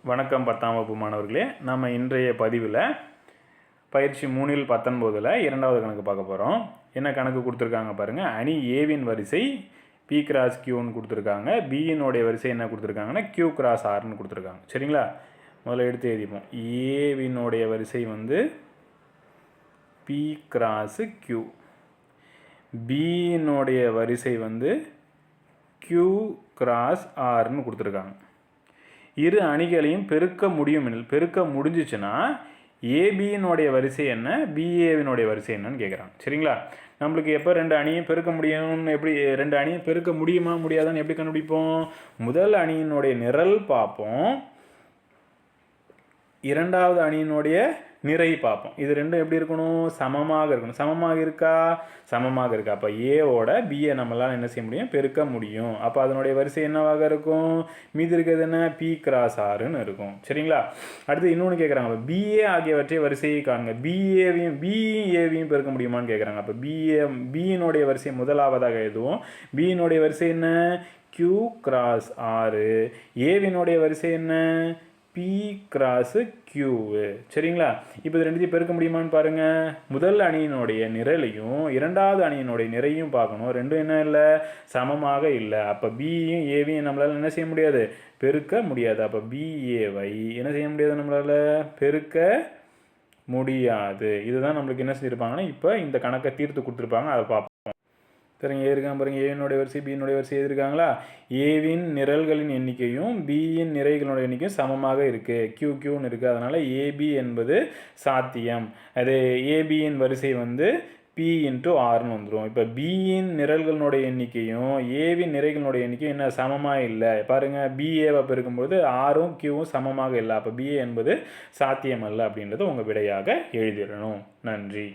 வணக்கம் 10ஆம் வகுப்பு மாணவர்களே. நம்ம இன்றைய பதிவில் பயிற்சி 3 19 இரண்டாவது கணக்கு பார்க்க போகிறோம். என்ன கணக்கு கொடுத்துருக்காங்க பாருங்கள். அணி ஏவின் வரிசை பி கிராஸ் கியூன்னு கொடுத்துருக்காங்க. பியினுடைய வரிசை என்ன கொடுத்துருக்காங்கன்னா கியூ கிராஸ் ஆர்னு கொடுத்துருக்காங்க. சரிங்களா, முதல்ல எடுத்து எழுதிப்போம். ஏவினுடைய வரிசை வந்து பி கிராஸு கியூ, பியினுடைய வரிசை வந்து கியூ கிராஸ் ஆர்னு கொடுத்துருக்காங்க. இரு அணிகளையும் பெருக்க முடியும் எனில், பெருக்க முடிஞ்சிச்சுன்னா ஏபியினுடைய வரிசை என்ன, பிஏவினுடைய வரிசை என்னன்னு கேட்குறாங்க. சரிங்களா, நம்மளுக்கு எப்போ ரெண்டு அணியும் பெருக்க முடியும்னு, எப்படி ரெண்டு அணியும் பெருக்க முடியுமா முடியாதான்னு எப்படி கண்டுபிடிப்போம்? முதல் அணியினுடைய நிரல் பார்ப்போம், இரண்டாவது அணியினுடைய நிறை பார்ப்போம். இது ரெண்டும் எப்படி இருக்கணும்? சமமாக இருக்கணும். சமமாக இருக்கா? சமமாக இருக்கா. அப்போ ஏவோட பிஏ நம்மளால் என்ன செய்ய முடியும்? பெருக்க முடியும். அப்போ அதனுடைய வரிசை என்னவாக இருக்கும்? மீதி இருக்கிறது என்ன? பி கிராஸ் ஆறுன்னு இருக்கும். சரிங்களா, அடுத்து இன்னொன்று கேட்குறாங்க, பிஏ ஆகியவற்றை வரிசையை காணுங்க. பிஏவியும் பெருக்க முடியுமான்னு கேட்குறாங்க. அப்போ பியினுடைய வரிசை முதலாவதாக எழுதுவோம். பியினுடைய வரிசை என்ன? கியூ கிராஸ் ஆறு. ஏவினுடைய வரிசை என்ன? B cross கியூவு. சரிங்களா, இப்போ இது ரெண்டுத்தையும் பெருக்க முடியுமான்னு பாருங்கள். முதல் அணியினுடைய நிரலையும் இரண்டாவது அணியினுடைய நிறையும் பார்க்கணும். ரெண்டும் என்ன இல்லை? சமமாக இல்லை. அப்போ பியும் ஏவியும் நம்மளால் என்ன செய்ய முடியாது? பெருக்க முடியாது. அப்போ பிஏவை என்ன செய்ய முடியாது? நம்மளால் பெருக்க முடியாது. இதுதான் நம்மளுக்கு என்ன செஞ்சுருப்பாங்கன்னா இப்போ இந்த கணக்கை தீர்த்து கொடுத்துருப்பாங்க. அதை பார்ப்போம். சரிங்க, இருக்காங்க பாருங்கள். ஏவினுடைய வரிசை பியினுடைய வரிசை எழுதியிருக்காங்களா? ஏவின் நிரல்களின் எண்ணிக்கையும் பியின் நிறைகளுடைய எண்ணிக்கையும் சமமாக இருக்குது. கியூன்னு இருக்குது. அதனால் ஏபி என்பது சாத்தியம். அது ஏபியின் வரிசை வந்து பி இன்ட்டு ஆர்னு வந்துடும். இப்போ பியின் நிரல்களுடைய எண்ணிக்கையும் ஏவின் நிறைகளுடைய எண்ணிக்கையும் என்ன சமமாக இல்லை பாருங்கள். பிஏவை பெருக்கும்போது ஆரும் கியூவும் சமமாக இல்லை. அப்போ பிஏ என்பது சாத்தியம் அல்ல அப்படின்றது உங்கள் விடையாக எழுதிடணும். நன்றி.